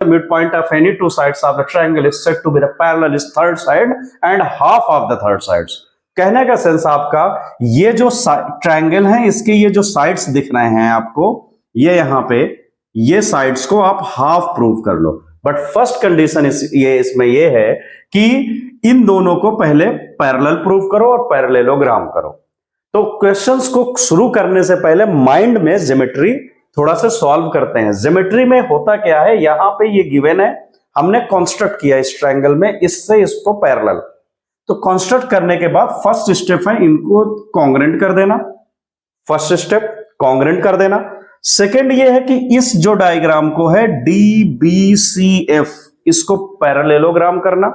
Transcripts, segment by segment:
The midpoint of any two sides of the triangle is said to be the parallel is third side and half of the third sides. कहने का sense आपका, ये जो triangle है इसके ये जो साइड्स दिख रहे हैं आपको, ये यहां पे ये साइड्स को आप हाफ प्रूव कर लो. बट फर्स्ट कंडीशन इसमें ये है कि इन दोनों को पहले पैरेलल प्रूव करो और पैरेललोग्राम करो. तो क्वेश्चंस को शुरू करने से पहले माइंड में ज्योमेट्री थोड़ा सा सॉल्व करते हैं. ज्योमेट्री में होता क्या है, यहां पे ये गिवन है, हमने कंस्ट्रक्ट किया इस ट्रायंगल में, इससे इसको पैरेलल. तो कंस्ट्रक्ट करने के बाद फर्स्ट स्टेप है इनको कॉन्ग्रेंट कर देना. फर्स्ट स्टेप कॉन्ग्रेंट कर देना. सेकंड ये है कि इस जो डायग्राम को है DBCF इसको पैरेललोग्राम करना,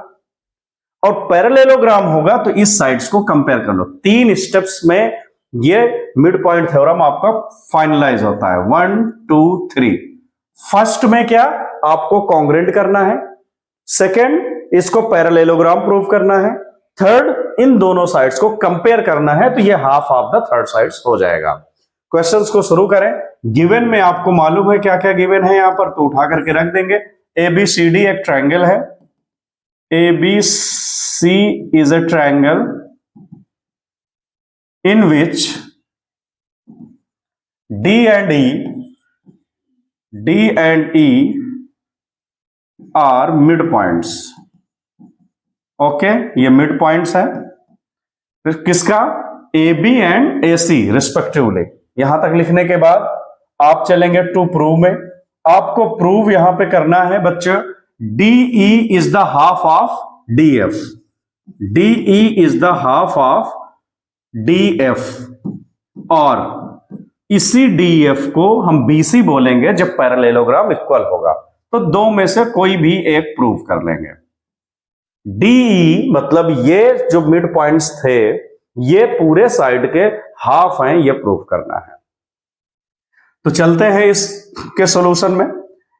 और पैरेललोग्राम होगा तो इस साइड्स को कंपेयर कर लो. 3 स्टेप्स में ये मिड पॉइंट थ्योरम आपका फाइनलाइज होता है. 1 2 3. फर्स्ट में क्या आपको कॉन्ग्रेंट करना है, सेकंड इसको पैरेललोग्राम प्रूव करना है, थर्ड इन दोनों साइड्स को कंपेयर करना है. तो ये half of the third sides हो जाएगा. क्वेश्चंस को शुरू करें. गिवन में आपको मालूम है क्या क्या गिवन है यहां पर, तो उठा करके रख देंगे. ABCD एक ट्रायंगल है. ABC is a triangle in which D and E are midpoints. Okay, ये मिड पॉइंट्स है किसका, AB एंड AC रिस्पेक्टिवली. यहां तक लिखने के बाद आप चलेंगे टू प्रूव में. आपको प्रूव यहां पे करना है बच्चों, DE is the half of DF. DE is the half of DF, और इसी DF को हम BC बोलेंगे जब पैरेललोग्राम इक्वल होगा. तो दो में से कोई भी एक प्रूव कर लेंगे. DE मतलब ये जो मिड पॉइंट्स थे ये पूरे साइड के हाफ हैं, ये प्रूव करना है. तो चलते हैं इसके सॉल्यूशन में.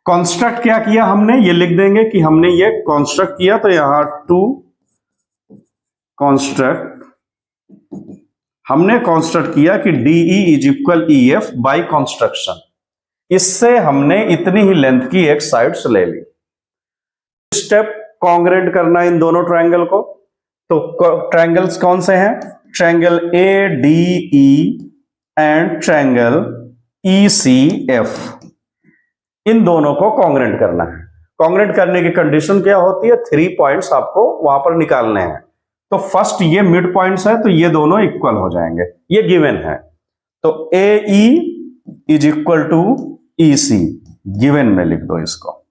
कंस्ट्रक्ट क्या किया हमने, ये लिख देंगे कि हमने ये कंस्ट्रक्ट किया. तो यहां टू कंस्ट्रक्ट हमने कंस्ट्रक्ट किया कि DE is equal EF by construction. इससे हमने इतनी ही लेंथ की एक साइड्स ले ली. स्टेप कॉन्ग्रेंट करना इन दोनों ट्रायंगल को. तो ट्रायंगल्स कौन से हैं, triangle ADE and triangle ECF. इन दोनों को कॉन्ग्रेंट करना है. कॉन्ग्रेंट करने की कंडीशन क्या होती है, 3 पॉइंट्स आपको वहां पर निकालने हैं. तो फर्स्ट ये मिड पॉइंट्स है तो ये दोनों इक्वल हो जाएंगे, ये गिवन है. तो AE is equal to EC, given में लिख दो इसको.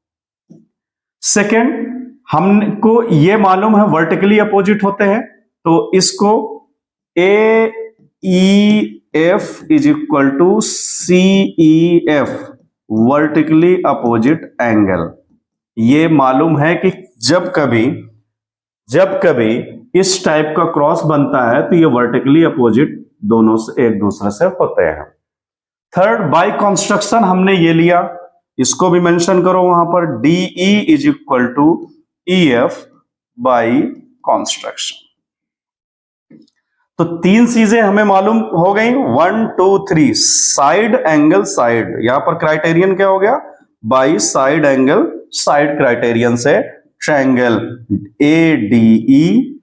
सेकेंड, हमको ये मालूम है वर्टिकली अपोजिट होते हैं, तो इसको AEF is equal to CEF vertically opposite angle. ये मालूम है कि जब कभी इस टाइप का क्रॉस बनता है तो ये वर्टिकली अपोजिट दोनों से एक दूसरे से होते हैं. थर्ड, बाय कंस्ट्रक्शन हमने ये लिया, इसको भी मेंशन करो वहां पर. DE is equal to EF by construction. तो 3 चीजें हमें मालूम हो गई. 1 2 3. साइड एंगल साइड, यहां पर क्राइटेरियन क्या हो गया, by side angle side criterion से triangle ADE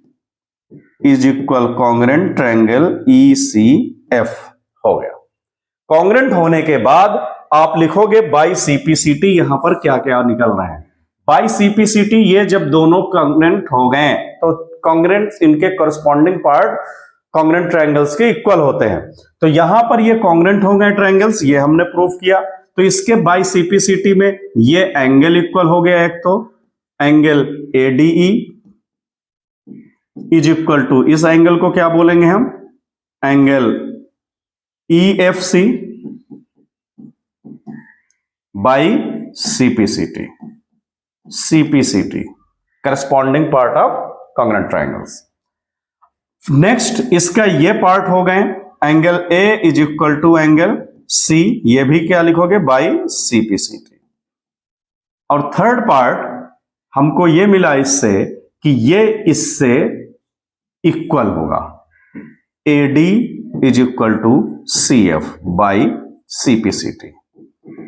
is equal congruent triangle ECF हो गया. कॉन्ग्रेंट होने के बाद आप लिखोगे बाय CPCT. यहां पर क्या क्या निकल रहा है, बाय CPCT ये जब दोनों कॉन्ग्रेंट हो गए तो कॉन्ग्रेंट इनके कॉरस्पॉन्डिंग पार्ट कॉन्ग्रेंट ट्रायंगल्स के इक्वल होते हैं. तो यहां पर ये कॉन्ग्रेंट हो गए ट्रायंगल्स, ये हमने प्रूव किया. तो इसके बाय CPCT में ये एंगल इक्वल हो गया. एक तो angle ADE is equal to, इस एंगल को क्या बोलेंगे हम, angle EFC by CPCT corresponding part of congruent triangles. Next इसका ये पार्ट हो गए angle A is equal to angle C, ये भी क्या लिखोगे, बाय CPCT. और थर्ड पार्ट हमको ये मिला इससे कि ये इससे इक्वल होगा, AD is equal to CF by CPCT.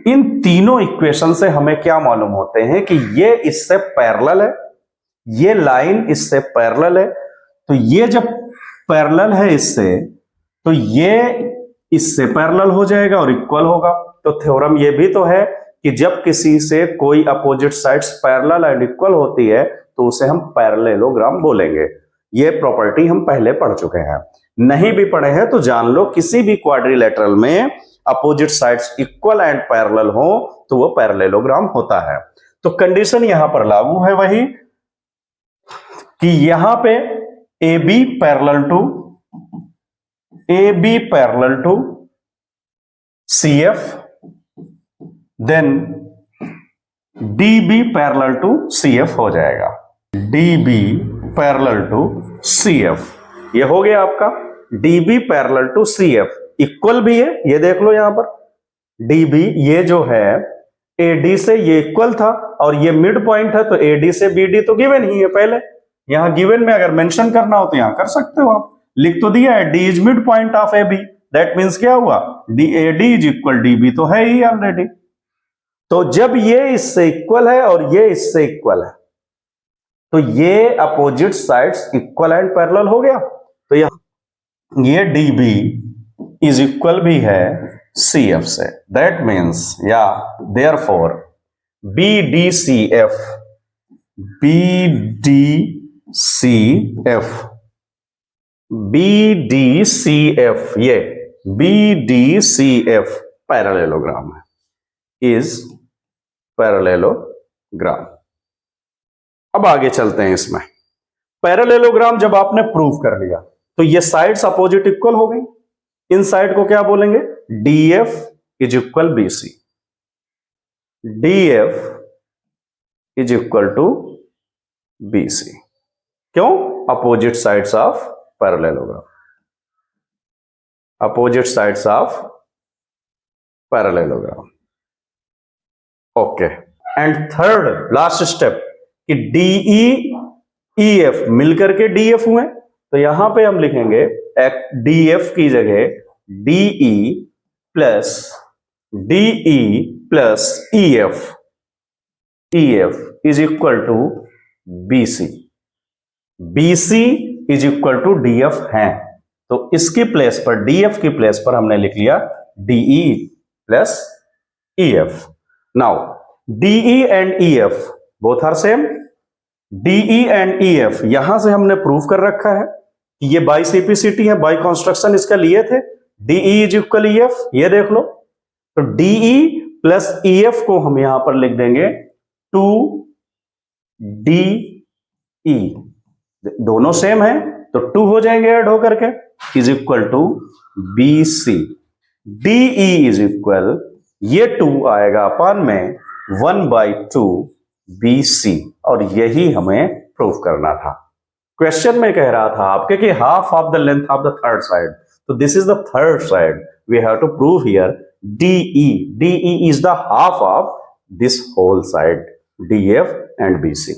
इन तीनों इक्वेशन से हमें क्या मालूम होते हैं कि ये इससे पैरेलल है, ये लाइन इससे पैरेलल है, तो ये जब पैरेलल है इससे, तो ये इससे पैरेलल हो जाएगा और इक्वल होगा। तो थ्योरम ये भी तो है कि जब किसी से कोई opposite sides parallel and equal होती है तो उसे हम पैरेललोग्राम बोलेंगे। ये प्रॉपर्टी हम पहले पढ़ चुके हैं, नहीं भी पढ़े हैं तो जान लो, किसी भी क्वाड्रिलेटरल में opposite sides equal and parallel हो तो वो पैरेललोग्राम होता है। तो कंडीशन यहां पर लागू है वही कि यहां पे AB parallel to CF, then DB parallel to CF हो जाएगा। DB पैरेलल टू CF, ये हो गया आपका DB parallel to CF। Equal भी है, ये देख लो यहां पर DB ये जो है AD से ये इक्वल था और ये मिड पॉइंट है, तो AD से BD तो गिवन ही है पहले। यहां गिवन में अगर मेंशन करना हो तो यहां कर सकते हो आप, लिख तो दिया है D is mid point of AB, that means क्या हुआ, AD इज इक्वल DB तो है ही ऑलरेडी। तो जब ये इससे इक्वल है और ये इससे इक्वल है तो ये opposite sides equal and parallel हो गया। तो ये DB इज इक्वल भी है CF से, दैट मीन्स या देयरफॉर BDCF ये BDCF पैरेललोग्राम है, इज पैरेललोग्राम। अब आगे चलते हैं इसमें। पैरेललोग्राम जब आपने प्रूव कर लिया तो ये साइड्स अपोजिट इक्वल हो गई, इन साइड को क्या बोलेंगे, DF is equal BC, DF is equal to BC। क्यों, opposite sides of parallelogram, opposite sides of parallelogram. Okay, and third last step कि DE मिलकर के DF हुए, तो यहां पे हम लिखेंगे DF की जगह DE plus EF is equal to BC, BC is equal to DF है, तो इसकी प्लेस पर, DF की प्लेस पर हमने लिख लिया DE plus EF। Now DE and EF both are same, DE and EF यहां से हमने प्रूव कर रखा है कि ये बाई सीपीसीटी है, बाई कंस्ट्रक्शन इसका लिए थे, DE इज इक्वल EF, ये देख लो। तो DE प्लस EF को हम यहां पर लिख देंगे 2DE, दोनों सेम है तो 2 हो जाएंगे ऐड होकर के, is equal to BC। DE is equal, ये 2 आएगा अपान में 1/2 BC, और यही हमें प्रूव करना था। क्वेश्चन में कह रहा था आपके कि half of the length of the third side, तो this is the third side, we have to prove here DE is the half of this whole side, DF and BC।